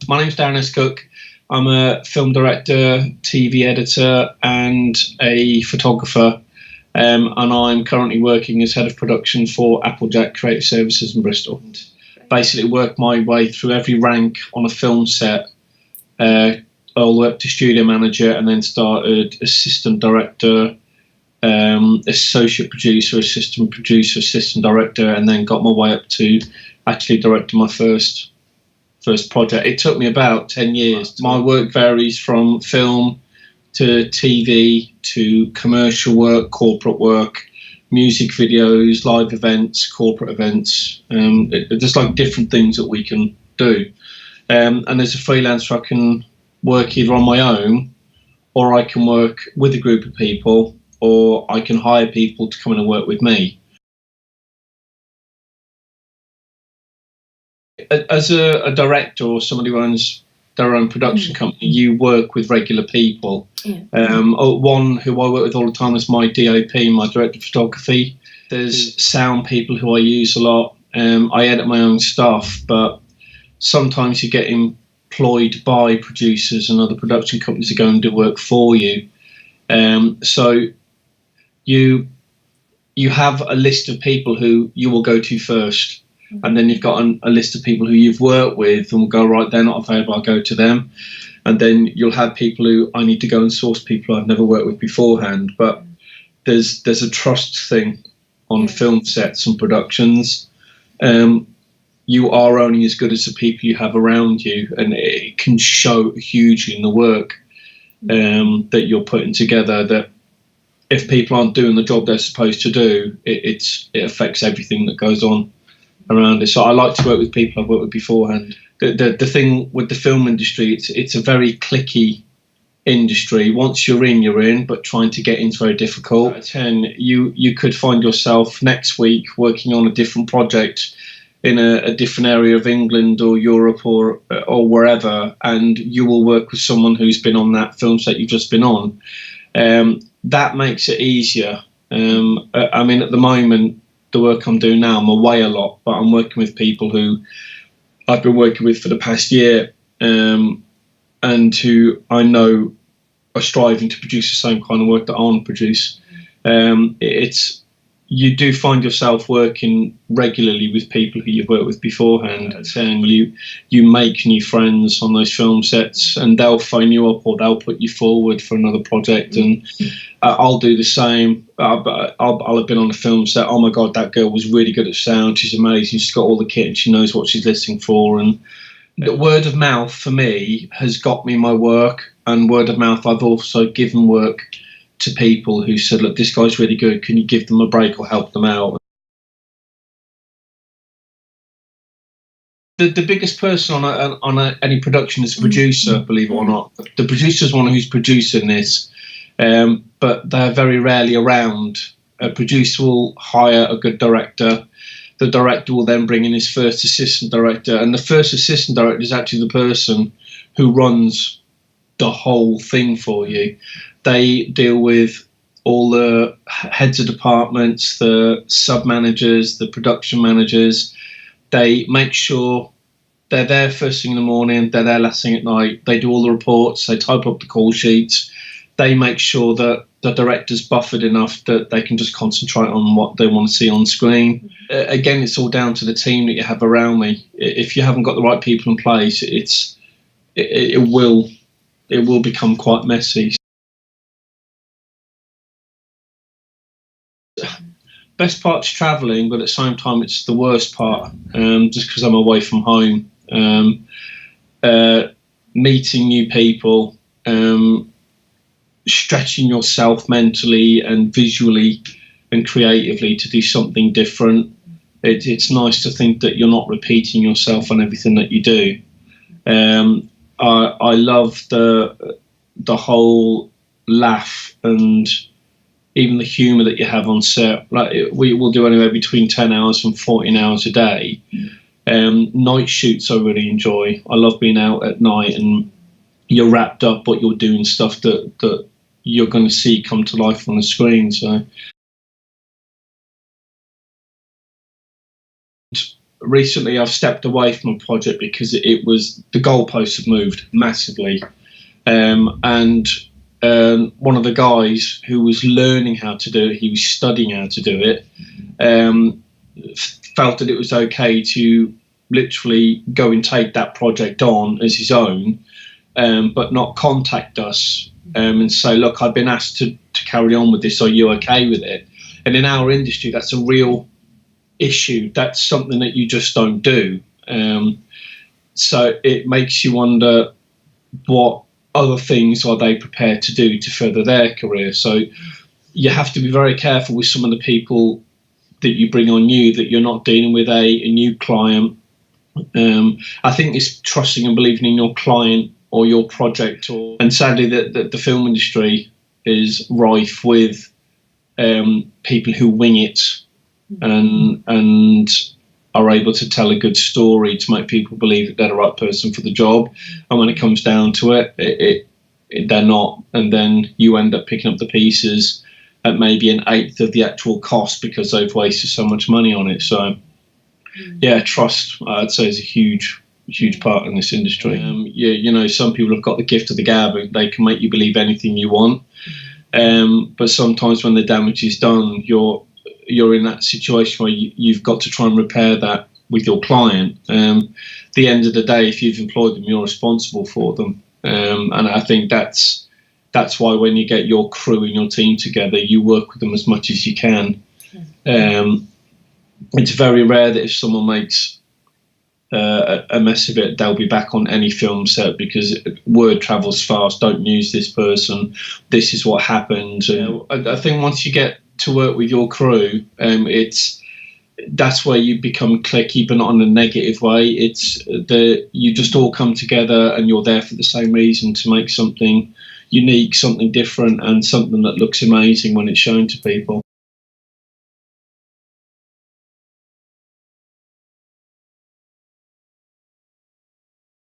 My name's Darren Cook. I'm a film director, TV editor, and a photographer. And I'm currently working as head of production for Applejack Creative Services in Bristol. Basically, work my way through every rank on a film set, all the way up to studio manager, and then started assistant director, associate producer, assistant director, and then got my way up to actually directing my first project. It took me about 10 years. My work varies from film to TV to commercial work, corporate work, music videos, live events, corporate events. There's like different things that we can do. And as a freelancer, I can work either on my own, or I can work with a group of people, or I can hire people to come in and work with me. As a director or somebody who owns their own production company, you work with regular people. One who I work with all the time is my DOP, my director of photography. There's sound people who I use a lot. I edit my own stuff, but sometimes you get employed by producers and other production companies to go and do work for you. So you have a list of people who you will go to first. And then you've got a list of people who you've worked with and will go, right, they're not available, I'll go to them. And then you'll have people who I need to go and source people I've never worked with beforehand. But there's a trust thing on film sets and productions. You are only as good as the people you have around you, and it can show hugely in the work that you're putting together, that if people aren't doing the job they're supposed to do, it affects everything that goes on around it. So I like to work with people I've worked with beforehand. The thing with the film industry, it's a very cliquey industry. Once you're in, but trying to get in is very difficult. At 10, you could find yourself next week working on a different project in a different area of England or Europe or wherever, and you will work with someone who's been on that film set you've just been on. That makes it easier. I mean, at the moment, the work I'm doing now, I'm away a lot, but I'm working with people who I've been working with for the past year, and who I know are striving to produce the same kind of work that I want to produce. You do find yourself working regularly with people who you've worked with beforehand, and you make new friends on those film sets, and they'll phone you up or they'll put you forward for another project, and I'll do the same. I'll have been on a film set. Oh my God, that girl was really good at sound. She's amazing. She's got all the kit and she knows what she's listening for. And the word of mouth for me has got me my work, and word of mouth, I've also given work to people who said, look, this guy's really good, can you give them a break or help them out? The biggest person on any production is a producer, believe it or not. The producer's one who's producing this, but they're very rarely around. A producer will hire a good director. The director will then bring in his first assistant director, and the first assistant director is actually the person who runs the whole thing for you. They deal with all the heads of departments, the sub-managers, the production managers. They make sure they're there first thing in the morning, they're there last thing at night. They do all the reports, they type up the call sheets. They make sure that the director's buffered enough that they can just concentrate on what they want to see on screen. Again, it's all down to the team that you have around me. If you haven't got the right people in place, it will become quite messy. Best part's travelling, but at the same time it's the worst part, just because I'm away from home. Meeting new people, stretching yourself mentally and visually and creatively to do something different. It's nice to think that you're not repeating yourself on everything that you do. I love the whole laugh and even the humour that you have on set. Like, we will do anywhere between 10 hours and 14 hours a day. Night shoots I really enjoy. I love being out at night and you're wrapped up, but you're doing stuff that you're going to see come to life on the screen. So recently I've stepped away from a project because it was, the goalposts have moved massively, and one of the guys who was learning how to do it, he was studying how to do it, felt that it was okay to literally go and take that project on as his own, but not contact us and say, look, I've been asked to carry on with this, are you okay with it? And in our industry, that's a real issue. That's something that you just don't do. So it makes you wonder, what other things are they prepared to do to further their career? So you have to be very careful with some of the people that you bring on you, that you're not dealing with a new client. I think it's trusting and believing in your client or your project, and sadly the film industry is rife with people who wing it and are able to tell a good story to make people believe that they're the right person for the job, and when it comes down to it, they're not, and then you end up picking up the pieces at maybe an eighth of the actual cost because they've wasted so much money on it. So yeah, trust, I'd say, is a huge part in this industry. You know, some people have got the gift of the gab, they can make you believe anything you want, but sometimes when the damage is done, you're in that situation where you've got to try and repair that with your client. The end of the day, if you've employed them, you're responsible for them, and I think that's why when you get your crew and your team together, you work with them as much as you can. It's very rare that if someone makes a mess of it, they'll be back on any film set, because word travels fast. Don't use this person. This is what happened. I think once you get to work with your crew, that's where you become cliquey, but not in a negative way. It's you just all come together and you're there for the same reason, to make something unique, something different, and something that looks amazing when it's shown to people.